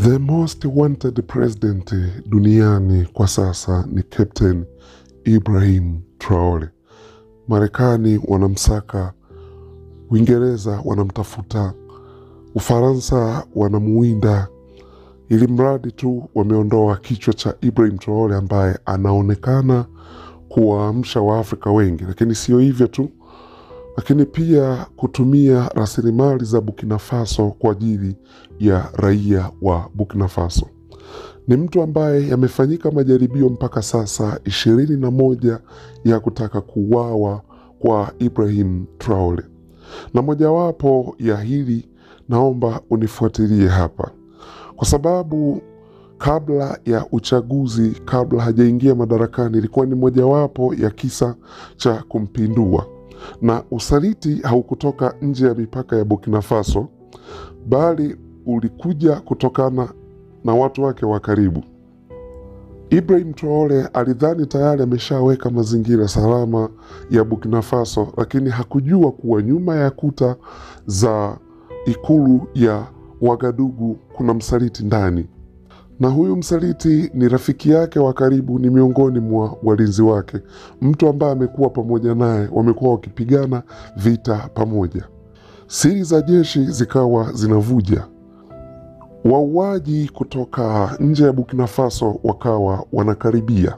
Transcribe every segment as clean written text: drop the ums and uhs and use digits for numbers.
The most wanted president duniani kwa sasa ni Captain Ibrahim Traore. Marekani wanamsaka, Uingereza wanamtafuta, Ufaransa wanamuinda, ili mradi tu wameondoa kichwa cha Ibrahim Traore ambaye anaonekana kuwaamsha Waafrika wengi. Lakini sio hivyo tu, lakini pia kutumia rasilimali za Burkina Faso kwa ajili ya raia wa Burkina Faso. Ni mtu ambaye yamefanyika majaribio mpaka sasa 21 ya kutaka kuuawa kwa Ibrahim Traore. Na mojawapo ya hili naomba unifuatilie hapa, kwa sababu kabla ya uchaguzi, kabla hajaingia madarakani, ilikuwa ni mojawapo ya kisa cha kumpindua. Na usaliti haukutoka nje ya mipaka ya Burkina Faso, bali ulikuja kutokana na watu wake wa karibu. Ibrahim Traore alidhani tayari ameshaweka mazingira salama ya Burkina Faso, lakini hakujua kuwa nyuma ya kuta za ikulu ya Wagadugu kuna msaliti ndani. Na huyu msaliti ni rafiki yake wa karibu, ni miongoni mwa walinzi wake, mtu ambaye amekuwa pamoja naye, wamekuwa wakipigana vita pamoja. Siri za jeshi zikawa zinavuja. Wauaji kutoka nje ya Burkina Faso wakawa wanakaribia,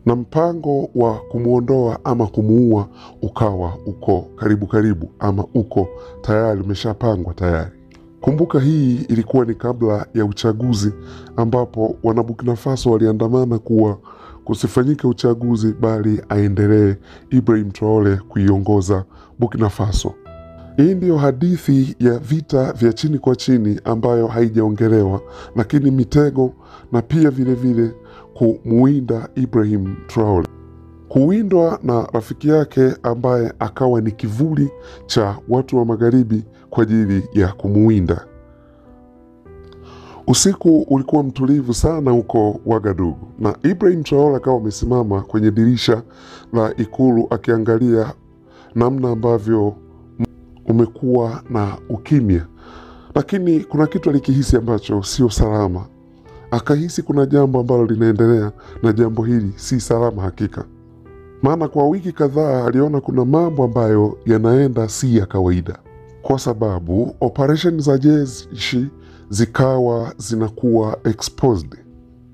na mpango wa kumuondoa ama kumuua ukawa uko karibu ama uko tayari umeshapangwa tayari. Kumbuka hii ilikuwa ni kabla ya uchaguzi, ambapo wana Burkina Faso waliandamana kuwa kusifanyike uchaguzi bali aendelee Ibrahim Traore kuiongoza Burkina Faso. Hii ndiyo hadithi ya vita vya chini kwa chini ambayo haijaongelewa, lakini mitego na pia vile vile kumuinda Ibrahim Traore. Kuwindwa na rafiki yake ambaye akawa ni kivuli cha watu wa magharibi kwa ajili ya kumuinda. Usiku ulikuwa mtulivu sana huko Wagadugu, na Ibrahim Traore akawa amesimama kwenye dirisha la ikulu akiangalia namna ambavyo umekuwa na ukimya. Lakini kuna kitu alikihisi ambacho sio salama. Akahisi kuna jambo ambalo linaendelea, na jambo hili si salama hakika. Maana kwa wiki kadhaa aliona kuna mambo ambayo yanaenda si ya kawaida, kwa sababu operation za jeshi zikawa zinakuwa exposed,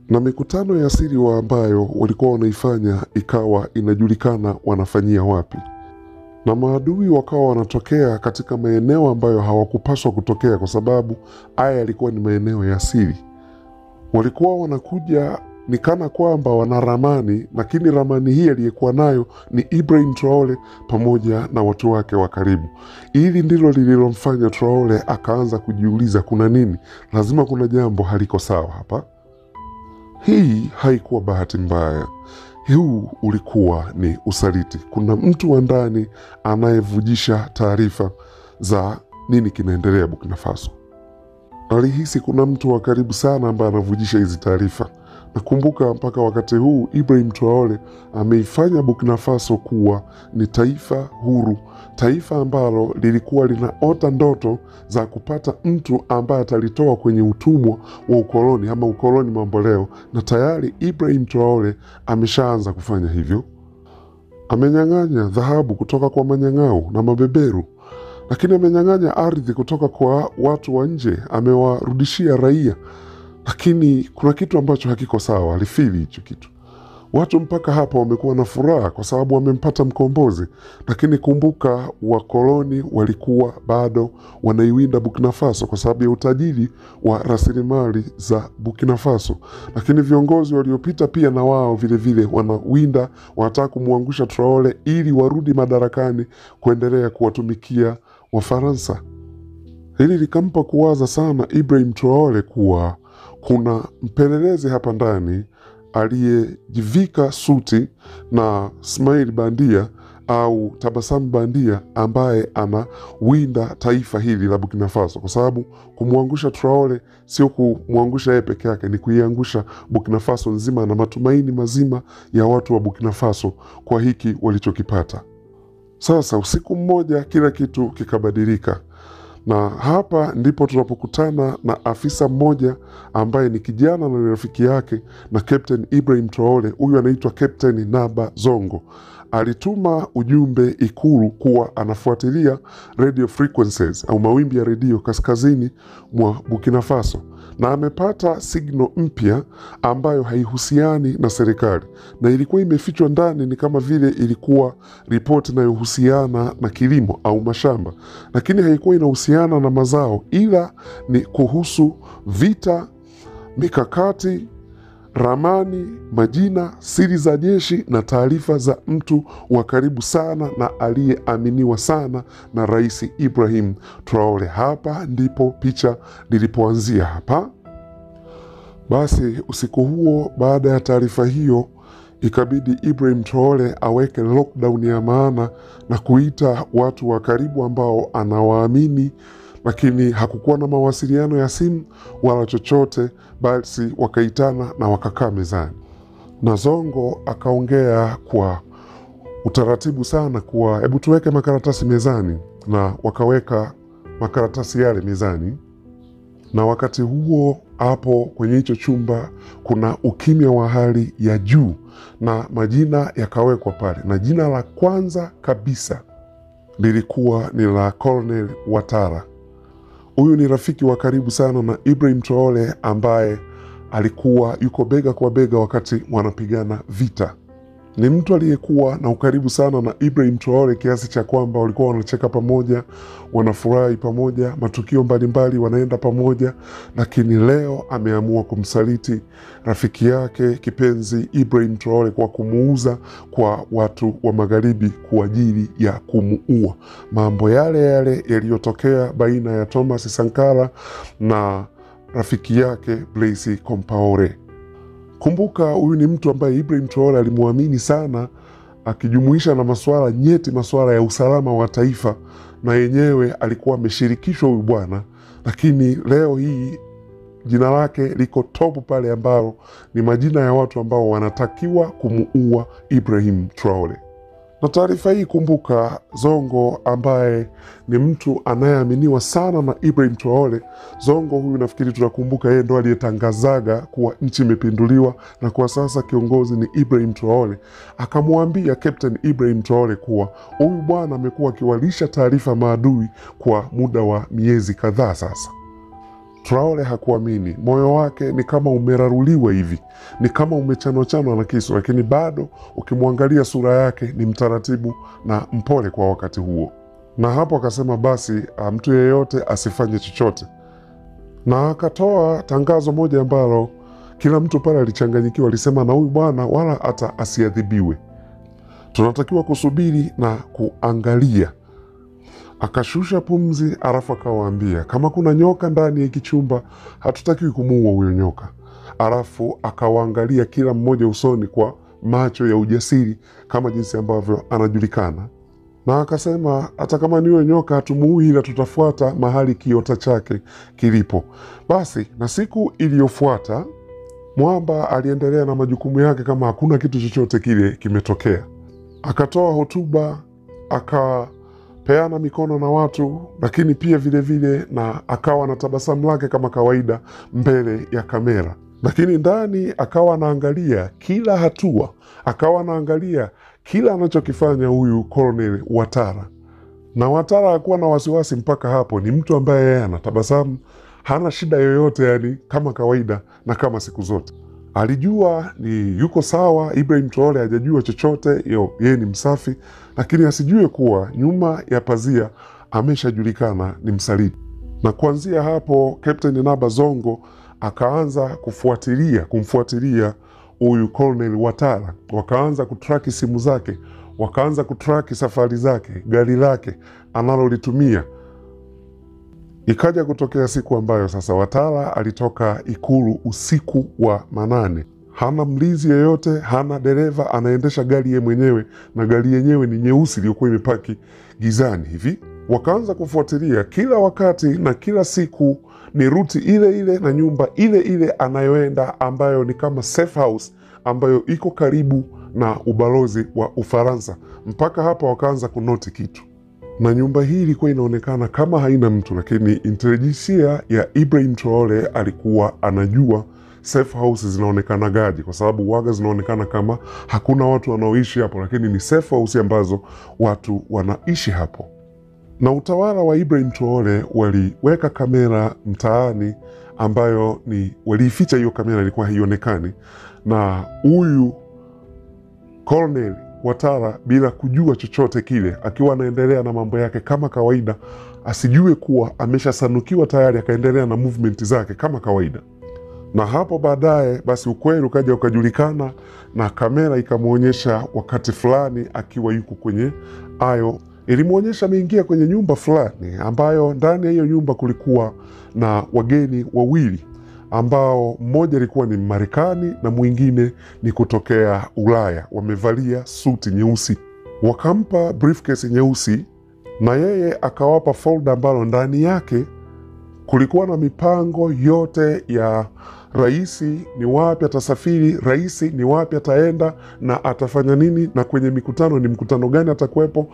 na mikutano ya siri ambayo walikuwa wanaifanya ikawa inajulikana wanafanyia wapi, na maadui wakawa wanatokea katika maeneo ambayo hawakupaswa kutokea, kwa sababu haya yalikuwa ni maeneo ya siri. Walikuwa wanakuja ni kana kwamba wana ramani, lakini ramani hii aliyekuwa nayo ni Ibrahim Traore pamoja na watu wake wa karibu. Hili ndilo lililomfanya Traore akaanza kujiuliza kuna nini, lazima kuna jambo haliko sawa hapa. Hii haikuwa bahati mbaya, huu ulikuwa ni usaliti. Kuna mtu wa ndani anayevujisha taarifa za nini kinaendelea Burkina Faso. Alihisi kuna mtu wa karibu sana ambaye anavujisha hizi taarifa. Nakumbuka mpaka wakati huu Ibrahim Traore ameifanya Burkina Faso kuwa ni taifa huru, taifa ambalo lilikuwa linaota ndoto za kupata mtu ambaye atalitoa kwenye utumwa wa ukoloni ama ukoloni mamboleo, na tayari Ibrahim Traore ameshaanza kufanya hivyo. Amenyang'anya dhahabu kutoka kwa manyang'au na mabeberu, lakini amenyang'anya ardhi kutoka kwa watu wa nje, amewarudishia raia. Lakini kuna kitu ambacho hakiko sawa, alifili hicho kitu. Watu mpaka hapa wamekuwa na furaha kwa sababu wamempata mkombozi, lakini kumbuka wakoloni walikuwa bado wanaiwinda Burkina Faso kwa sababu ya utajiri wa rasilimali za Burkina Faso. Lakini viongozi waliopita pia na wao vile vile wanawinda, wanataka kumwangusha Traore ili warudi madarakani kuendelea kuwatumikia Wafaransa. Hili likampa kuwaza sana Ibrahim Traore kuwa kuna mpelelezi hapa ndani aliyejivika suti na smile bandia au tabasamu bandia ambaye anawinda taifa hili la Burkina Faso, kwa sababu kumwangusha Traore sio kumwangusha yeye peke yake, ni kuiangusha Burkina Faso nzima na matumaini mazima ya watu wa Burkina Faso kwa hiki walichokipata. Sasa usiku mmoja kila kitu kikabadilika. Na hapa ndipo tunapokutana na afisa mmoja ambaye ni kijana na rafiki yake na Captain Ibrahim Traore. Huyu anaitwa Captain Naba Zongo. Alituma ujumbe Ikulu kuwa anafuatilia radio frequencies au mawimbi ya redio kaskazini mwa Burkina Faso, na amepata signal mpya ambayo haihusiani na serikali, na ilikuwa imefichwa ndani. Ni kama vile ilikuwa ripoti inayohusiana na kilimo au mashamba, lakini haikuwa inahusiana na mazao, ila ni kuhusu vita, mikakati, ramani, majina, siri za jeshi na taarifa za mtu wa karibu sana na aliyeaminiwa sana na Rais Ibrahim Traore. Hapa ndipo picha lilipoanzia hapa. Basi usiku huo, baada ya taarifa hiyo, ikabidi Ibrahim Traore aweke lockdown ya maana na kuita watu wa karibu ambao anawaamini, lakini hakukuwa na mawasiliano ya simu wala chochote. Basi wakaitana na wakakaa mezani, na Zongo akaongea kwa utaratibu sana kuwa hebu tuweke makaratasi mezani, na wakaweka makaratasi yale mezani. Na wakati huo hapo kwenye hicho chumba kuna ukimya wa hali ya juu, na majina yakawekwa pale, na jina la kwanza kabisa lilikuwa ni la Colonel Ouattara. Huyu ni rafiki wa karibu sana na Ibrahim Traore, ambaye alikuwa yuko bega kwa bega wakati wanapigana vita. Ni mtu aliyekuwa na ukaribu sana na Ibrahim Traore kiasi cha kwamba walikuwa wanacheka pamoja, wanafurahi pamoja, matukio mbalimbali wanaenda pamoja. Lakini leo ameamua kumsaliti rafiki yake kipenzi Ibrahim Traore kwa kumuuza kwa watu wa magharibi kwa ajili ya kumuua. Mambo yale yale yaliyotokea baina ya Thomas Sankara na rafiki yake Blaise Compaore. Kumbuka, huyu ni mtu ambaye Ibrahim Traore alimuamini sana, akijumuisha na masuala nyeti, masuala ya usalama wa taifa, na yenyewe alikuwa ameshirikishwa huyu bwana. Lakini leo hii jina lake liko top pale, ambao ni majina ya watu ambao wanatakiwa kumuua Ibrahim Traore. Na taarifa hii, kumbuka, Zongo ambaye ni mtu anayeaminiwa sana na Ibrahim Traore. Zongo huyu nafikiri tunakumbuka yeye ndo aliyetangazaga kuwa nchi imepinduliwa na kwa sasa kiongozi ni Ibrahim Traore. Akamwambia Captain Ibrahim Traore kuwa huyu bwana amekuwa akiwalisha taarifa maadui kwa muda wa miezi kadhaa sasa. Traore hakuamini, moyo wake ni kama umeraruliwa hivi, ni kama umechanwa na kisu, lakini bado ukimwangalia sura yake ni mtaratibu na mpole kwa wakati huo. Na hapo akasema basi mtu yeyote asifanye chochote, na akatoa tangazo moja ambalo kila mtu pale alichanganyikiwa. Alisema na huyu bwana wala hata asiadhibiwe, tunatakiwa kusubiri na kuangalia. Akashusha pumzi, alafu akawaambia kama kuna nyoka ndani ya kichumba hatutakiwi kumuua huyo nyoka. Alafu akawaangalia kila mmoja usoni kwa macho ya ujasiri kama jinsi ambavyo anajulikana, na akasema hata kama ni huyo nyoka hatumuui, ila tutafuata mahali kiota chake kilipo. Basi na siku iliyofuata Mwamba aliendelea na majukumu yake kama hakuna kitu chochote kile kimetokea. Akatoa hotuba, akapeana mikono na watu, lakini pia vile vile na akawa na tabasamu lake kama kawaida mbele ya kamera. Lakini ndani akawa anaangalia kila hatua, akawa anaangalia kila anachokifanya huyu Colonel Ouattara. Na Ouattara hakuwa na wasiwasi mpaka hapo. Ni mtu ambaye yeye anatabasamu, hana shida yoyote, yani kama kawaida na kama siku zote. Alijua ni yuko sawa. Ibrahim Traore hajajua chochote, yeye ni msafi, lakini asijue kuwa nyuma ya pazia ameshajulikana ni msaliti. Na kuanzia hapo Captain Naba Zongo akaanza kumfuatilia huyu Colonel Ouattara. Wakaanza kutraki simu zake, wakaanza kutraki safari zake, gari lake analolitumia. Ikaja kutokea siku ambayo sasa Ouattara alitoka Ikulu usiku wa manane. Hana mlinzi yeyote, hana dereva, anaendesha gari yeye mwenyewe, na gari yenyewe ni nyeusi iliyokuwa imepaki gizani hivi. Wakaanza kufuatilia kila wakati na kila siku, ni ruti ile ile na nyumba ile ile anayoenda, ambayo ni kama safe house ambayo iko karibu na ubalozi wa Ufaransa. Mpaka hapa wakaanza kunoti kitu. na nyumba hii ilikuwa inaonekana kama haina mtu, lakini intelijensia ya Ibrahim Traore alikuwa anajua safe house zinaonekanagaje, kwa sababu waga zinaonekana kama hakuna watu wanaoishi hapo, lakini ni safe house ambazo watu wanaishi hapo. Na utawala wa Ibrahim Traore waliweka kamera mtaani ambayo waliificha hiyo kamera, ilikuwa haionekani, na huyu Colonel Ouattara bila kujua chochote kile, akiwa anaendelea na mambo yake kama kawaida, asijue kuwa ameshasanukiwa tayari, akaendelea na movement zake kama kawaida. Na hapo baadaye basi ukweli ukaja ukajulikana, na kamera ikamwonyesha wakati fulani akiwa yuko kwenye ayo, ilimwonyesha ameingia kwenye nyumba fulani ambayo ndani ya hiyo nyumba kulikuwa na wageni wawili, ambao mmoja alikuwa ni Marekani na mwingine ni kutokea Ulaya, wamevalia suti nyeusi. Wakampa briefcase nyeusi na yeye akawapa folder ambalo ndani yake kulikuwa na mipango yote ya raisi, ni wapi atasafiri, raisi ni wapi ataenda na atafanya nini, na kwenye mikutano ni mkutano gani atakuwepo.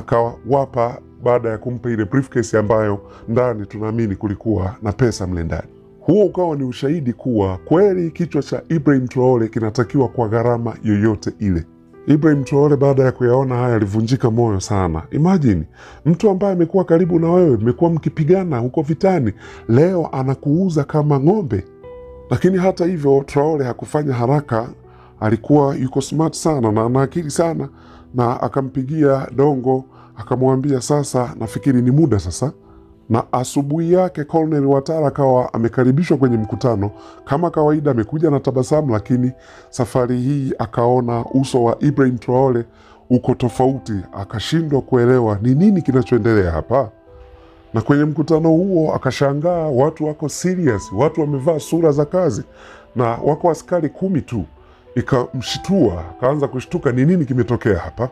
Akawapa baada ya kumpa ile briefcase ambayo ndani tunaamini kulikuwa na pesa mle ndani. Huo ukawa ni ushahidi kuwa kweli kichwa cha Ibrahim Traore kinatakiwa kwa gharama yoyote ile. Ibrahim Traore baada ya kuyaona haya alivunjika moyo sana. Imagine mtu ambaye amekuwa karibu na wewe, mmekuwa mkipigana huko vitani, leo anakuuza kama ng'ombe. Lakini hata hivyo Traore hakufanya haraka, alikuwa yuko smart sana na ana akili sana, na akampigia Dongo akamwambia sasa nafikiri ni muda sasa. Na asubuhi yake Colonel Ouattara akawa amekaribishwa kwenye mkutano kama kawaida, amekuja na tabasamu, lakini safari hii akaona uso wa Ibrahim Traore uko tofauti, akashindwa kuelewa ni nini kinachoendelea hapa. Na kwenye mkutano huo akashangaa watu wako serious, watu wamevaa sura za kazi na wako askari 10 tu. Ikamshitua, akaanza kushtuka ni nini kimetokea hapa.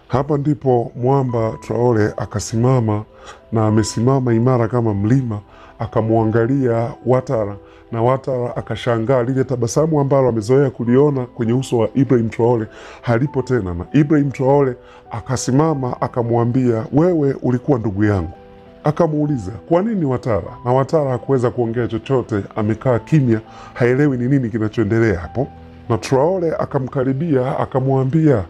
Hapa ndipo mwamba Traore akasimama, na amesimama imara kama mlima, akamwangalia Ouattara, na Ouattara akashangaa lile tabasamu ambalo amezoea kuliona kwenye uso wa Ibrahim Traore halipo tena. Na Ibrahim Traore akasimama akamwambia, wewe ulikuwa ndugu yangu. Akamuuliza kwa nini Ouattara, na Ouattara hakuweza kuongea chochote, amekaa kimya, haelewi ni nini kinachoendelea hapo. Na Traore akamkaribia akamwambia,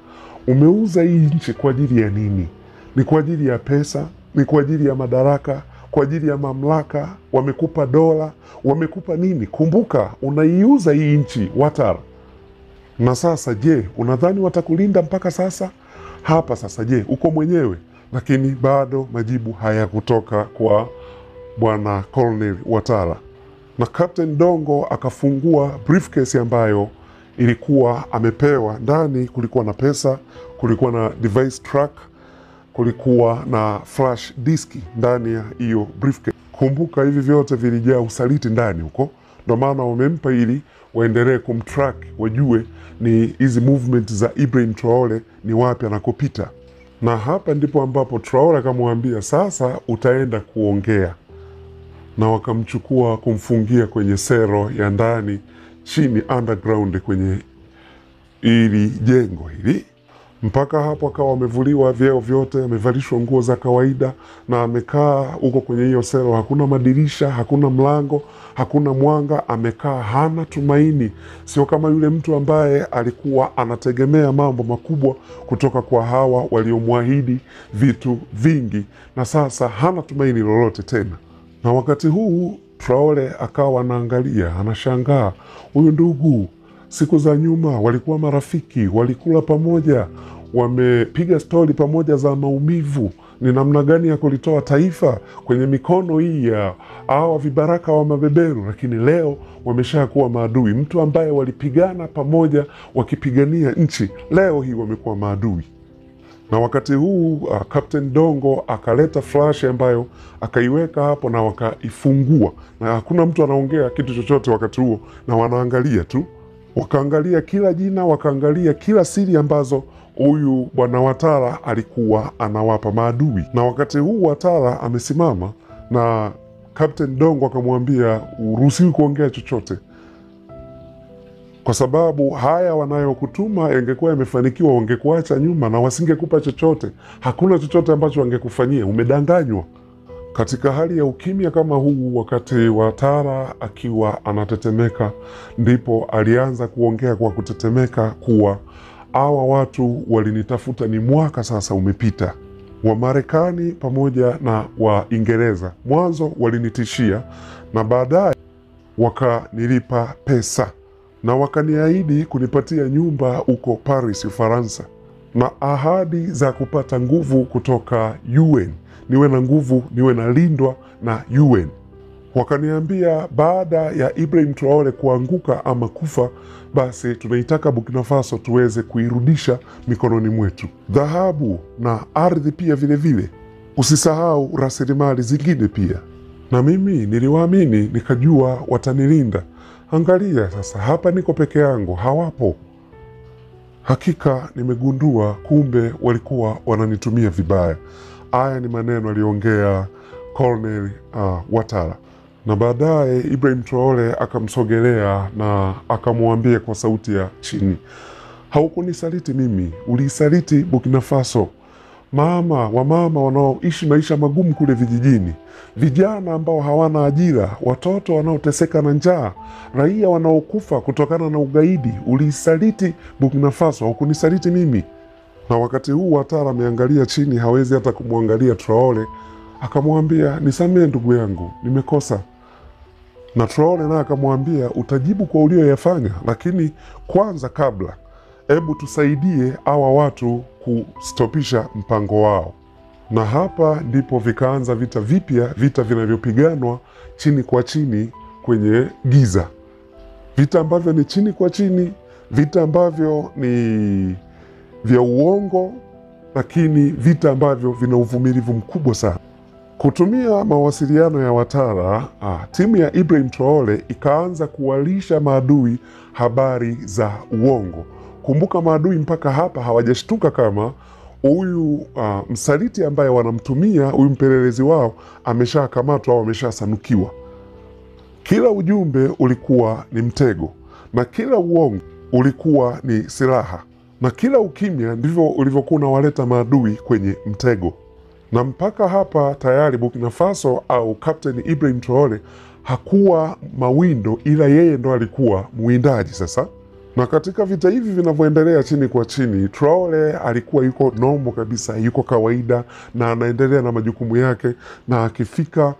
umeuza hii nchi kwa ajili ya nini? Ni kwa ajili ya pesa? Ni kwa ajili ya madaraka? Kwa ajili ya mamlaka? Wamekupa dola? Wamekupa nini? Kumbuka unaiuza hii nchi Ouattara. Na sasa je, unadhani watakulinda mpaka sasa? Hapa sasa je, uko mwenyewe? Lakini bado majibu hayakutoka kwa bwana Colonel Ouattara. Na Captain Dongo akafungua briefcase ambayo ilikuwa amepewa. Ndani kulikuwa na pesa, kulikuwa na device track, kulikuwa na flash disk ndani ya hiyo briefcase. Kumbuka hivi vyote vilijaa usaliti ndani huko, ndio maana wamempa ili waendelee kumtrack, wajue ni hizi movement za Ibrahim Traore ni wapi anakopita. Na hapa ndipo ambapo Traore akamwambia sasa utaenda kuongea, na wakamchukua kumfungia kwenye sero ya ndani chini underground kwenye ili jengo hili. Mpaka hapo akawa amevuliwa vyeo vyote, amevalishwa nguo za kawaida, na amekaa huko kwenye hiyo sero. Hakuna madirisha, hakuna mlango, hakuna mwanga, amekaa hana tumaini. Sio kama yule mtu ambaye alikuwa anategemea mambo makubwa kutoka kwa hawa waliomwahidi vitu vingi, na sasa hana tumaini lolote tena. Na wakati huu Traore akawa anaangalia, anashangaa, huyu ndugu siku za nyuma walikuwa marafiki, walikula pamoja, wamepiga stori pamoja za maumivu, ni namna gani ya kulitoa taifa kwenye mikono hii ya hawa vibaraka wa mabeberu, lakini leo wamesha kuwa maadui. Mtu ambaye walipigana pamoja wakipigania nchi, leo hii wamekuwa maadui. Na wakati huu Captain Dongo akaleta flash ambayo akaiweka hapo na wakaifungua, na hakuna mtu anaongea kitu chochote wakati huo, na wanaangalia tu. Wakaangalia kila jina, wakaangalia kila siri ambazo huyu bwana Ouattara alikuwa anawapa maadui. Na wakati huu Ouattara amesimama, na Captain Dongo akamwambia uruhusiwi kuongea chochote. kwa sababu haya wanayokutuma yangekuwa yamefanikiwa, wangekuacha nyuma na wasingekupa chochote. Hakuna chochote ambacho wangekufanyia, umedanganywa. Katika hali ya ukimya kama huu, wakati Watara akiwa anatetemeka, ndipo alianza kuongea kwa kutetemeka kuwa hawa watu walinitafuta, ni mwaka sasa umepita. Wamarekani pamoja na Waingereza mwanzo walinitishia na baadaye wakanilipa pesa na wakaniahidi kunipatia nyumba huko Paris, Ufaransa, na ahadi za kupata nguvu kutoka UN, niwe na nguvu, niwe na lindwa na UN. Wakaniambia baada ya Ibrahim Traore kuanguka ama kufa, basi tunaitaka Burkina Faso tuweze kuirudisha mikononi mwetu, dhahabu na ardhi pia vile vile, usisahau rasilimali zingine pia. Na mimi niliwaamini, nikajua watanilinda. Angalia sasa, hapa niko peke yangu, hawapo. Hakika nimegundua kumbe walikuwa wananitumia vibaya. Haya ni maneno aliongea Colonel Watara. Na baadaye Ibrahim Traore akamsogelea na akamwambia kwa sauti ya chini, haukunisaliti mimi, ulisaliti Burkina Faso. Wamama wanaoishi maisha magumu kule vijijini, vijana ambao hawana ajira, watoto wanaoteseka na njaa, raia wanaokufa kutokana na ugaidi, ulisaliti Burkina Faso, haukunisaliti mimi. Na wakati huu Watara ameangalia chini, hawezi hata kumwangalia Traore. Akamwambia, nisamehe ndugu yangu, nimekosa. Na Traore naye akamwambia, utajibu kwa ulioyafanya, lakini kwanza kabla, hebu tusaidie hawa watu kustopisha mpango wao. Na hapa ndipo vikaanza vita vipya, vita vinavyopiganwa chini kwa chini kwenye giza. Vita ambavyo ni chini kwa chini, vita ambavyo ni vya uongo, lakini vita ambavyo vina uvumilivu mkubwa sana. Kutumia mawasiliano ya Watara, timu ya Ibrahim Traore ikaanza kuwalisha maadui habari za uongo. Kumbuka, maadui mpaka hapa hawajashtuka kama huyu msaliti ambaye wanamtumia, huyu mpelelezi wao ameshakamatwa au ameshasanukiwa. Kila ujumbe ulikuwa ni mtego, na kila uongo ulikuwa ni silaha, na kila ukimya ndivyo ulivyokuwa unawaleta maadui kwenye mtego. Na mpaka hapa tayari Burkina Faso au Captain Ibrahim Traore hakuwa mawindo, ila yeye ndo alikuwa muwindaji sasa. Na katika vita hivi vinavyoendelea chini kwa chini, Traore alikuwa yuko normal kabisa, yuko kawaida na anaendelea na majukumu yake, na akifika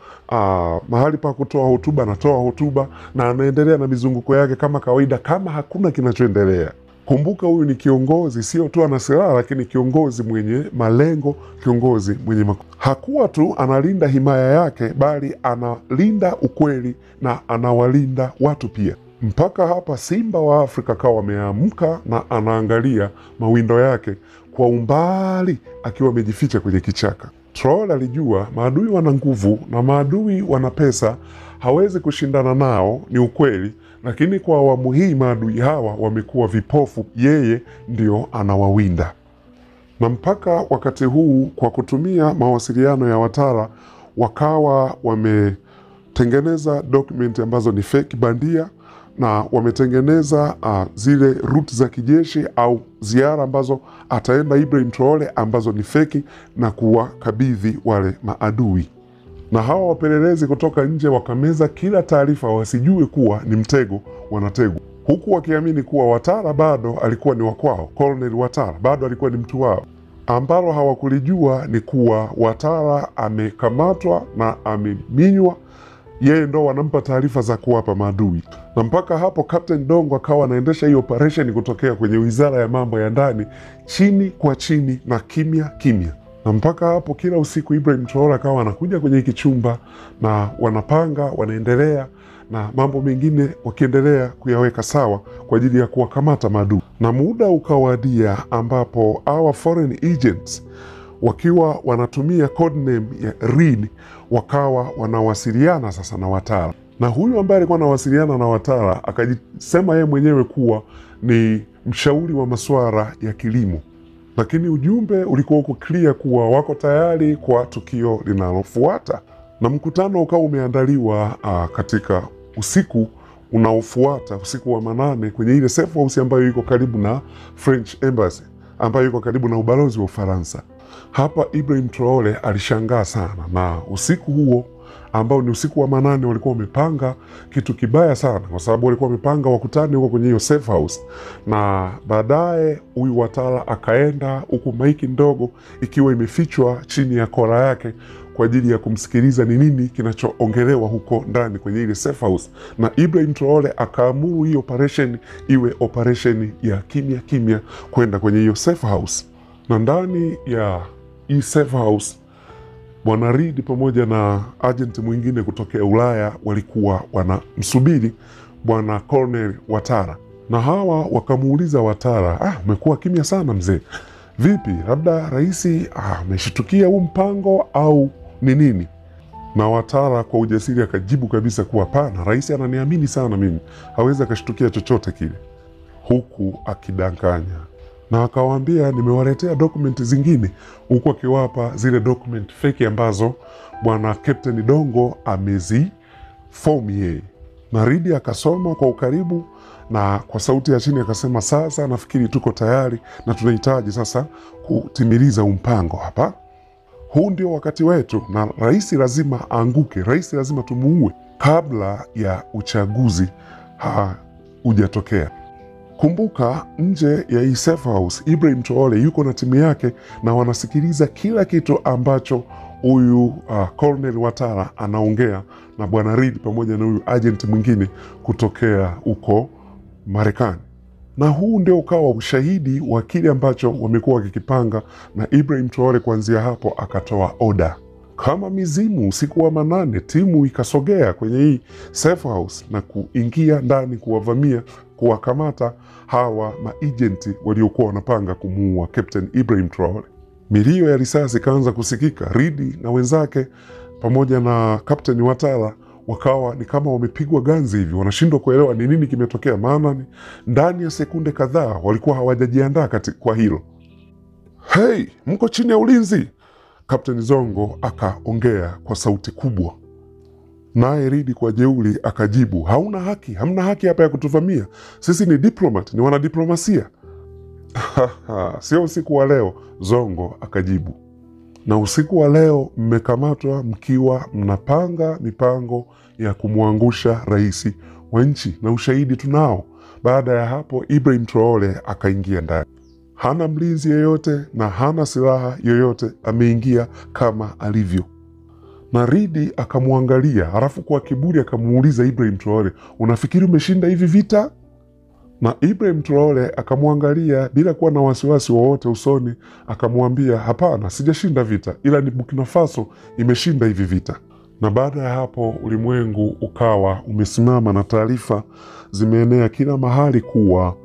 mahali pa kutoa hotuba anatoa hotuba na anaendelea na mizunguko yake kama kawaida, kama hakuna kinachoendelea. Kumbuka, huyu ni kiongozi, sio tu ana silaha, lakini kiongozi mwenye malengo, kiongozi mwenye hakuwa tu analinda himaya yake, bali analinda ukweli na anawalinda watu pia. Mpaka hapa simba wa Afrika kawa ameamka na anaangalia mawindo yake kwa umbali akiwa amejificha kwenye kichaka. Traore alijua maadui wana nguvu na maadui wana pesa, hawezi kushindana nao, ni ukweli, lakini kwa awamu hii maadui hawa wamekuwa vipofu, yeye ndio anawawinda. Na mpaka wakati huu, kwa kutumia mawasiliano ya Watara, wakawa wametengeneza dokumenti ambazo ni fake, bandia, na wametengeneza zile route za kijeshi au ziara ambazo ataenda Ibrahim Traore ambazo ni feki, na kuwakabidhi wale maadui. Na hawa wapelelezi kutoka nje wakameza kila taarifa, wasijue kuwa ni mtego wanategwa, huku wakiamini kuwa Watara bado alikuwa ni wakwao. Colonel Watara bado alikuwa ni mtu wao. Ambalo hawakulijua ni kuwa Watara amekamatwa na ameminywa, yeye ndo wanampa taarifa za kuwapa maadui. Na mpaka hapo Captain Dongo akawa anaendesha hii operation kutokea kwenye Wizara ya Mambo ya Ndani, chini kwa chini na kimya kimya. Na mpaka hapo kila usiku Ibrahim Traore akawa anakuja kwenye hiki chumba na wanapanga, wanaendelea na mambo mengine wakiendelea kuyaweka sawa kwa ajili ya kuwakamata maadui. Na muda ukawadia ambapo our foreign agents wakiwa wanatumia code name ya Reed wakawa wanawasiliana sasa na Watara. Na huyu ambaye alikuwa anawasiliana na Watara akajisema yeye mwenyewe kuwa ni mshauri wa masuala ya kilimo. Lakini ujumbe ulikuwa uko clear kuwa wako tayari kwa tukio linalofuata. Na mkutano ukawa umeandaliwa katika usiku unaofuata, usiku wa manane, kwenye ile safe house ambayo iko karibu na French Embassy, ambayo iko karibu na ubalozi wa Ufaransa. Hapa Ibrahim Traore alishangaa sana, na usiku huo ambao ni usiku wa manane walikuwa wamepanga kitu kibaya sana, kwa sababu walikuwa wamepanga wakutane huko kwenye hiyo safe house. Na baadaye huyu Watara akaenda huku, maiki ndogo ikiwa imefichwa chini ya kola yake kwa ajili ya kumsikiliza ni nini kinachoongelewa huko ndani kwenye ile safe house. Na Ibrahim Traore akaamuru hii operation iwe operation ya kimya kimya kwenda kwenye hiyo safe house. Na ndani ya hii safe house Bwana Reed pamoja na agent mwingine kutokea Ulaya walikuwa wanamsubiri Bwana Colonel Watara. Na hawa wakamuuliza Watara, umekuwa kimya sana mzee. Vipi, labda rais ameshitukia huu mpango au ni nini? Na Watara kwa ujasiri akajibu kabisa kuwa hapana, rais ananiamini sana mimi, hawezi akashtukia chochote kile, huku akidanganya. Na akawaambia nimewaletea document zingine, huku akiwapa zile document fake ambazo bwana Captain Dongo ameziform yeye. Na Reed akasoma kwa ukaribu na kwa sauti ya chini akasema, sasa nafikiri tuko tayari na tunahitaji sasa kutimiliza mpango hapa. Huu ndio wakati wetu, na rais lazima aanguke, rais lazima tumuue kabla ya uchaguzi hujatokea. Kumbuka, nje ya hii safe house Ibrahim Traore yuko na timu yake na wanasikiliza kila kitu ambacho huyu Colonel Watara anaongea na bwana Reed pamoja na huyu agent mwingine kutokea huko Marekani. Na huu ndio ukawa ushahidi wa kile ambacho wamekuwa wakikipanga, na Ibrahim Traore kuanzia hapo akatoa oda kama mizimu. Usiku wa manane timu ikasogea kwenye hii safe house na kuingia ndani, kuwavamia, kuwakamata hawa maagenti waliokuwa wanapanga kumuua Captain Ibrahim Traore. Milio ya risasi ikaanza kusikika. Reed na wenzake pamoja na Captain Watara wakawa ni kama wamepigwa ganzi hivi, wanashindwa kuelewa ni nini kimetokea, maana ni ndani ya sekunde kadhaa walikuwa hawajajiandaa kwa hilo. Hey, mko chini ya ulinzi, Captain Zongo akaongea kwa sauti kubwa. Naye Reed kwa jeuri akajibu, hamna haki hapa ya kutuvamia, sisi ni diplomat, ni wanadiplomasia. Sio usiku wa leo, Zongo akajibu. Na usiku wa leo mmekamatwa mkiwa mnapanga mipango ya kumwangusha rais wa nchi, na ushahidi tunao. Baada ya hapo Ibrahim Traore akaingia ndani. Hana mlinzi yeyote na hana silaha yoyote, ameingia kama alivyo. Na Reed akamwangalia, halafu kwa kiburi akamuuliza Ibrahim Traore, unafikiri umeshinda hivi vita? Na Ibrahim Traore akamwangalia bila kuwa na wasiwasi wowote usoni, akamwambia, hapana, sijashinda vita, ila ni Burkina Faso imeshinda hivi vita. Na baada ya hapo ulimwengu ukawa umesimama na taarifa zimeenea kila mahali kuwa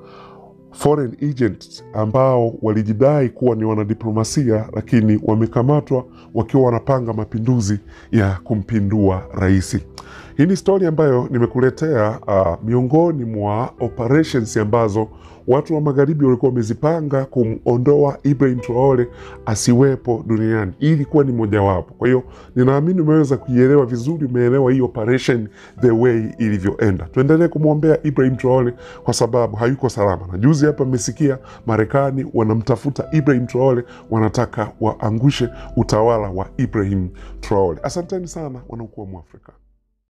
foreign agents ambao walijidai kuwa ni wanadiplomasia, lakini wamekamatwa wakiwa wanapanga mapinduzi ya kumpindua rais. Hii ni story ambayo nimekuletea miongoni mwa operations ambazo watu wa magharibi walikuwa wamezipanga kumondoa Ibrahim Traore asiwepo duniani. Hii ilikuwa ni mojawapo. Kwa hiyo ninaamini umeweza kuielewa vizuri, umeelewa hii operation the way ilivyoenda. Tuendelee kumwombea Ibrahim Traore kwa sababu hayuko salama. Na juzi hapa mmesikia Marekani wanamtafuta Ibrahim Traore, wanataka waangushe utawala wa Ibrahim Traore. Asanteni sana wanaokuwa Mwafrika.